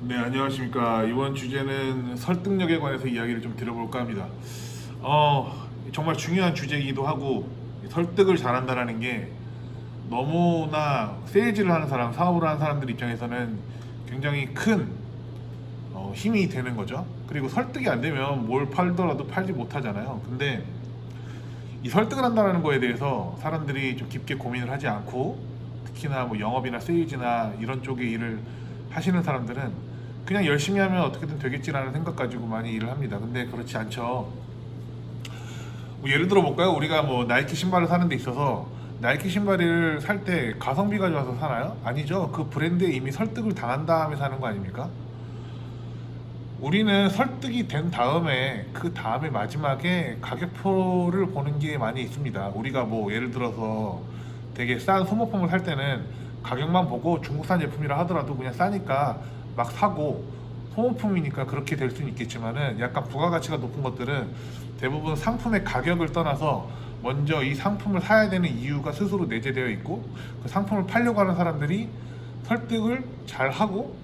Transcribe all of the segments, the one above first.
네, 안녕하십니까. 이번 주제는 설득력에 관해서 이야기를 좀 드려볼까 합니다. 정말 중요한 주제이기도 하고, 설득을 잘한다라는 게 너무나 세일즈를 하는 사람, 사업을 하는 사람들 입장에서는 굉장히 큰 힘이 되는 거죠. 그리고 설득이 안 되면 뭘 팔더라도 팔지 못하잖아요. 근데 이 설득을 한다는 거에 대해서 사람들이 좀 깊게 고민을 하지 않고, 특히나 뭐 영업이나 세일즈나 이런 쪽의 일을 하시는 사람들은 그냥 열심히 하면 어떻게든 되겠지라는 생각 가지고 많이 일을 합니다. 근데 그렇지 않죠. 뭐 예를 들어 볼까요? 우리가 뭐 나이키 신발을 사는 데 있어서 나이키 신발을 살 때 가성비가 좋아서 사나요? 아니죠. 그 브랜드에 이미 설득을 당한 다음에 사는 거 아닙니까? 우리는 설득이 된 다음에 그 다음에 마지막에 가격표를 보는 게 많이 있습니다. 우리가 뭐 예를 들어서 되게 싼 소모품을 살 때는 가격만 보고 중국산 제품이라 하더라도 그냥 싸니까 막 사고, 소모품이니까 그렇게 될 수는 있겠지만은 약간 부가가치가 높은 것들은 대부분 상품의 가격을 떠나서 먼저 이 상품을 사야 되는 이유가 스스로 내재되어 있고, 그 상품을 팔려고 하는 사람들이 설득을 잘 하고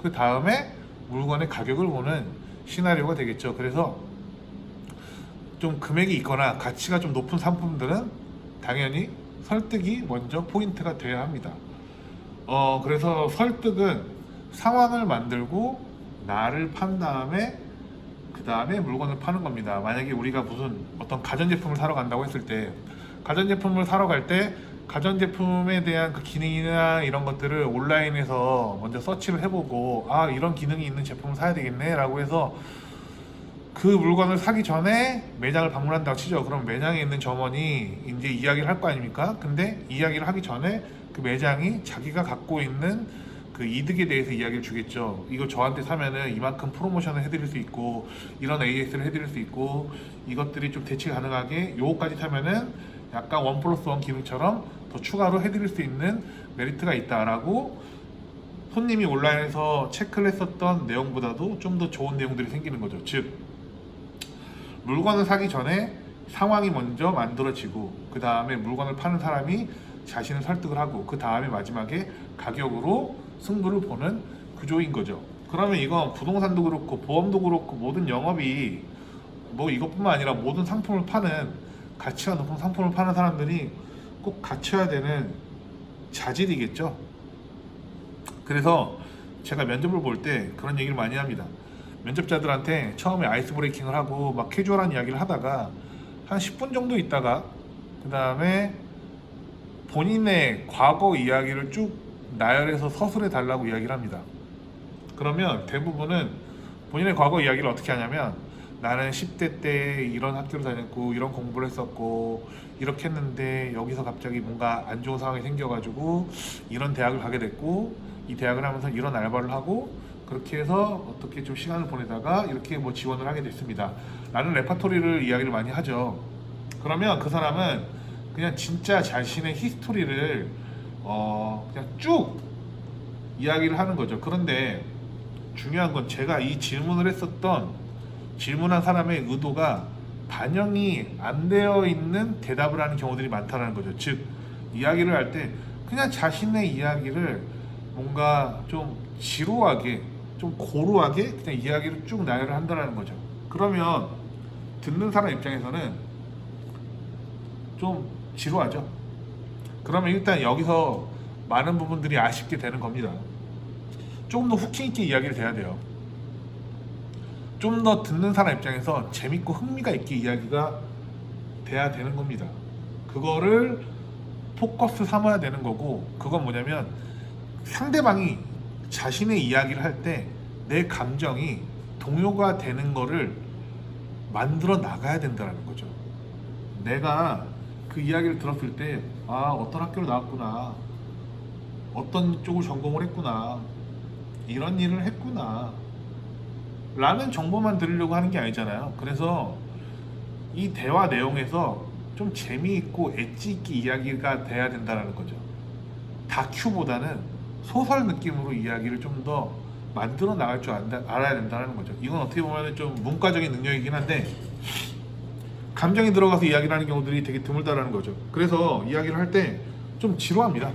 그 다음에 물건의 가격을 보는 시나리오가 되겠죠. 그래서 좀 금액이 있거나 가치가 좀 높은 상품들은 당연히 설득이 먼저 포인트가 돼야 합니다. 그래서 설득은 상황을 만들고 나를 판 다음에 그 다음에 물건을 파는 겁니다. 만약에 우리가 무슨 어떤 가전제품을 사러 간다고 했을 때, 가전제품을 사러 갈 때 가전제품에 대한 그 기능이나 이런 것들을 온라인에서 먼저 서치를 해보고, 아, 이런 기능이 있는 제품을 사야 되겠네 라고 해서 그 물건을 사기 전에 매장을 방문한다고 치죠. 그럼 매장에 있는 점원이 이제 이야기를 할 거 아닙니까? 근데 이야기를 하기 전에 그 매장이 자기가 갖고 있는 그 이득에 대해서 이야기를 주겠죠. 이거 저한테 사면은 이만큼 프로모션을 해드릴 수 있고, 이런 AS를 해드릴 수 있고, 이것들이 좀 대체 가능하게 요거까지 사면은 약간 원 플러스 원 기능처럼 더 추가로 해드릴 수 있는 메리트가 있다라고 손님이 온라인에서 체크를 했었던 내용보다도 좀 더 좋은 내용들이 생기는 거죠. 즉, 물건을 사기 전에 상황이 먼저 만들어지고, 그 다음에 물건을 파는 사람이 자신을 설득을 하고, 그 다음에 마지막에 가격으로 승부를 보는 구조인 거죠. 그러면 이건 부동산도 그렇고 보험도 그렇고 모든 영업이 뭐 이것뿐만 아니라 모든 상품을 파는, 가치가 높은 상품을 파는 사람들이 꼭 갖춰야 되는 자질이겠죠. 그래서 제가 면접을 볼 때 그런 얘기를 많이 합니다. 면접자들한테 처음에 아이스 브레이킹을 하고 막 캐주얼한 이야기를 하다가 한 10분 정도 있다가 그 다음에 본인의 과거 이야기를 쭉 나열해서 서술해 달라고 이야기를 합니다. 그러면 대부분은 본인의 과거 이야기를 어떻게 하냐면, 나는 10대 때 이런 학교를 다녔고 이런 공부를 했었고 이렇게 했는데 여기서 갑자기 뭔가 안 좋은 상황이 생겨가지고 이런 대학을 가게 됐고, 이 대학을 하면서 이런 알바를 하고 그렇게 해서 어떻게 좀 시간을 보내다가 이렇게 뭐 지원을 하게 됐습니다 라는 레파토리를 이야기를 많이 하죠. 그러면 그 사람은 그냥 진짜 자신의 히스토리를 그냥 쭉 이야기를 하는 거죠. 그런데 중요한 건 제가 이 질문한 사람의 의도가 반영이 안 되어 있는 대답을 하는 경우들이 많다는 거죠. 즉, 이야기를 할 때 그냥 자신의 이야기를 뭔가 좀 지루하게, 좀 고루하게 그냥 이야기를 쭉 나열을 한다는 거죠. 그러면 듣는 사람 입장에서는 좀 지루하죠. 그러면 일단 여기서 많은 부분들이 아쉽게 되는 겁니다. 조금 더 후킹 있게 이야기를 해야 돼요. 좀 더 듣는 사람 입장에서 재밌고 흥미가 있게 이야기가 돼야 되는 겁니다. 그거를 포커스 삼아야 되는 거고, 그건 뭐냐면 상대방이 자신의 이야기를 할 때 내 감정이 동요가 되는 거를 만들어 나가야 된다는 거죠. 내가 그 이야기를 들었을 때, 아, 어떤 학교를 나왔구나, 어떤 쪽을 전공을 했구나, 이런 일을 했구나 라는 정보만 들으려고 하는 게 아니잖아요. 그래서 이 대화 내용에서 좀 재미있고 엣지 있게 이야기가 돼야 된다는 거죠. 다큐보다는 소설 느낌으로 이야기를 좀 더 만들어 나갈 줄 알아야 된다는 거죠. 이건 어떻게 보면 좀 문과적인 능력이긴 한데, 감정이 들어가서 이야기를 하는 경우들이 되게 드물다라는 거죠. 그래서 이야기를 할 때 좀 지루합니다.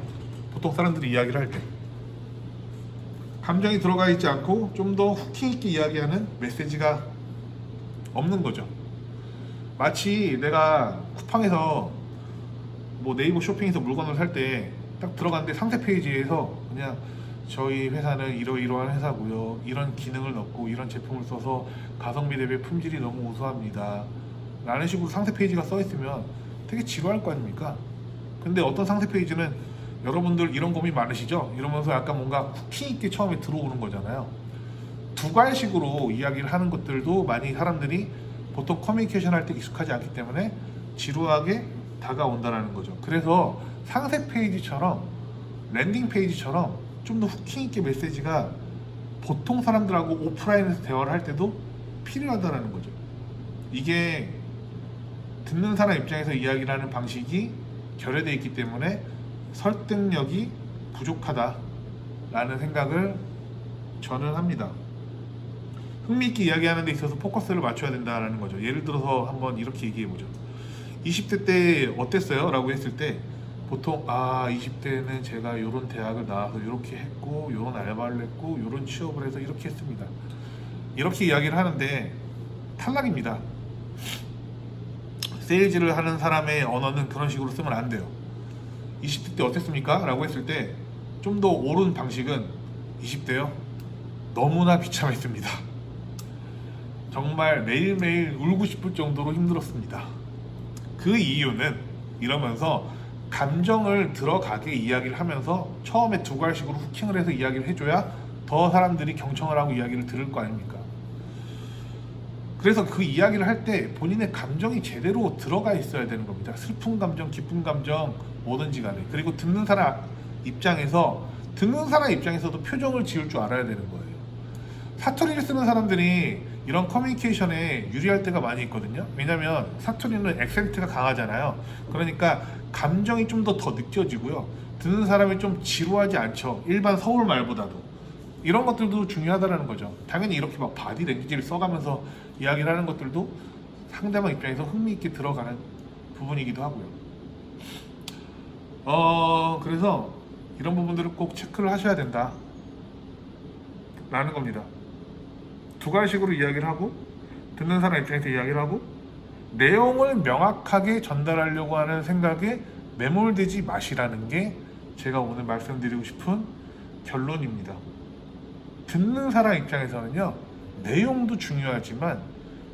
보통 사람들이 이야기를 할 때 감정이 들어가 있지 않고 좀 더 후킹 있게 이야기하는 메시지가 없는 거죠. 마치 내가 쿠팡에서 뭐 네이버 쇼핑에서 물건을 살 때 딱 들어갔는데 상세 페이지에서 그냥 저희 회사는 이러이러한 회사고요, 이런 기능을 넣고 이런 제품을 써서 가성비 대비 품질이 너무 우수합니다 라는 식으로 상세 페이지가 써 있으면 되게 지루할 거 아닙니까? 근데 어떤 상세 페이지는 여러분들 이런 고민 많으시죠? 이러면서 약간 뭔가 후킹 있게 처음에 들어오는 거잖아요. 두괄식으로 이야기를 하는 것들도 많이 사람들이 보통 커뮤니케이션 할 때 익숙하지 않기 때문에 지루하게 다가온다는 거죠. 그래서 상세 페이지처럼 랜딩 페이지처럼 좀 더 후킹 있게 메시지가 보통 사람들하고 오프라인에서 대화를 할 때도 필요하다는 거죠. 이게 듣는 사람 입장에서 이야기를 하는 방식이 결여되어 있기 때문에 설득력이 부족하다라는 생각을 저는 합니다. 흥미있게 이야기하는 데 있어서 포커스를 맞춰야 된다는 거죠. 예를 들어서 한번 이렇게 얘기해 보죠. 20대 때 어땠어요? 라고 했을 때 보통 20대는 제가 요런 대학을 나와서 이렇게 했고 요런 알바를 했고 요런 취업을 해서 이렇게 했습니다. 이렇게 이야기를 하는데 탈락입니다. 세일즈를 하는 사람의 언어는 그런 식으로 쓰면 안 돼요. 20대 때 어땠습니까? 라고 했을 때 좀 더 옳은 방식은 20대요? 너무나 비참했습니다. 정말 매일매일 울고 싶을 정도로 힘들었습니다. 그 이유는 이러면서 감정을 들어가게 이야기를 하면서 처음에 두괄식으로 후킹을 해서 이야기를 해줘야 더 사람들이 경청을 하고 이야기를 들을 거 아닙니까? 그래서 그 이야기를 할 때 본인의 감정이 제대로 들어가 있어야 되는 겁니다. 슬픈 감정, 기쁜 감정, 뭐든지 간에. 그리고 듣는 사람 입장에서도 표정을 지을 줄 알아야 되는 거예요. 사투리를 쓰는 사람들이 이런 커뮤니케이션에 유리할 때가 많이 있거든요. 왜냐면 사투리는 액센트가 강하잖아요. 그러니까 감정이 좀 더 느껴지고요. 듣는 사람이 좀 지루하지 않죠. 일반 서울 말보다도. 이런 것들도 중요하다는 거죠. 당연히 이렇게 막 바디 랭귀지를 써가면서 이야기를 하는 것들도 상대방 입장에서 흥미있게 들어가는 부분이기도 하고요. 그래서 이런 부분들을 꼭 체크를 하셔야 된다 라는 겁니다. 두괄식으로 이야기를 하고 듣는 사람 입장에서 이야기를 하고 내용을 명확하게 전달하려고 하는 생각에 매몰되지 마시라는 게 제가 오늘 말씀드리고 싶은 결론입니다. 듣는 사람 입장에서는요, 내용도 중요하지만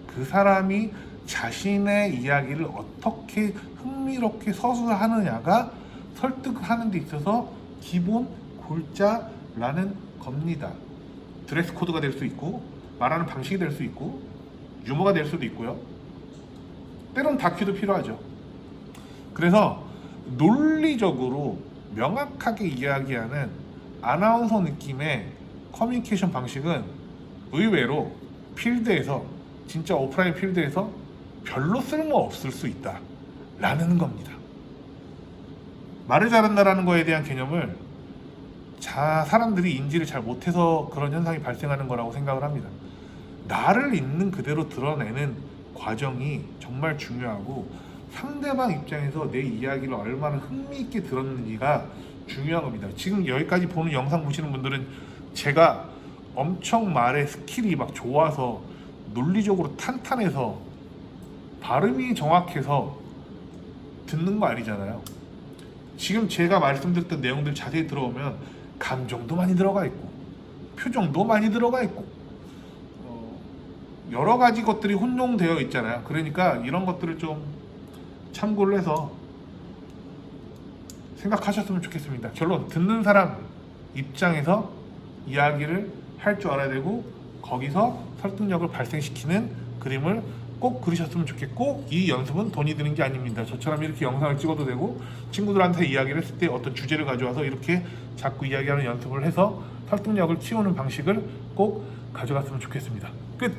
그 사람이 자신의 이야기를 어떻게 흥미롭게 서술하느냐가 설득하는 데 있어서 기본 골자라는 겁니다. 드레스 코드가 될 수 있고 말하는 방식이 될 수 있고 유머가 될 수도 있고요. 때론 다큐도 필요하죠. 그래서 논리적으로 명확하게 이야기하는 아나운서 느낌의 커뮤니케이션 방식은 의외로 필드에서, 진짜 오프라인 필드에서 별로 쓸모없을 수 있다 라는 겁니다. 말을 잘한다라는 거에 대한 개념을 사람들이 인지를 잘 못해서 그런 현상이 발생하는 거라고 생각을 합니다. 나를 있는 그대로 드러내는 과정이 정말 중요하고 상대방 입장에서 내 이야기를 얼마나 흥미있게 들었는지가 중요한 겁니다. 지금 여기까지 보는 영상 보시는 분들은 제가 엄청 말의 스킬이 막 좋아서 논리적으로 탄탄해서 발음이 정확해서 듣는 거 아니잖아요. 지금 제가 말씀드렸던 내용들 자세히 들어오면 감정도 많이 들어가 있고 표정도 많이 들어가 있고 여러 가지 것들이 혼용되어 있잖아요. 그러니까 이런 것들을 좀 참고를 해서 생각하셨으면 좋겠습니다. 결론, 듣는 사람 입장에서 이야기를 할 줄 알아야 되고 거기서 설득력을 발생시키는 그림을 꼭 그리셨으면 좋겠고, 이 연습은 돈이 드는 게 아닙니다. 저처럼 이렇게 영상을 찍어도 되고 친구들한테 이야기를 했을 때 어떤 주제를 가져와서 이렇게 자꾸 이야기하는 연습을 해서 설득력을 키우는 방식을 꼭 가져갔으면 좋겠습니다. 끝!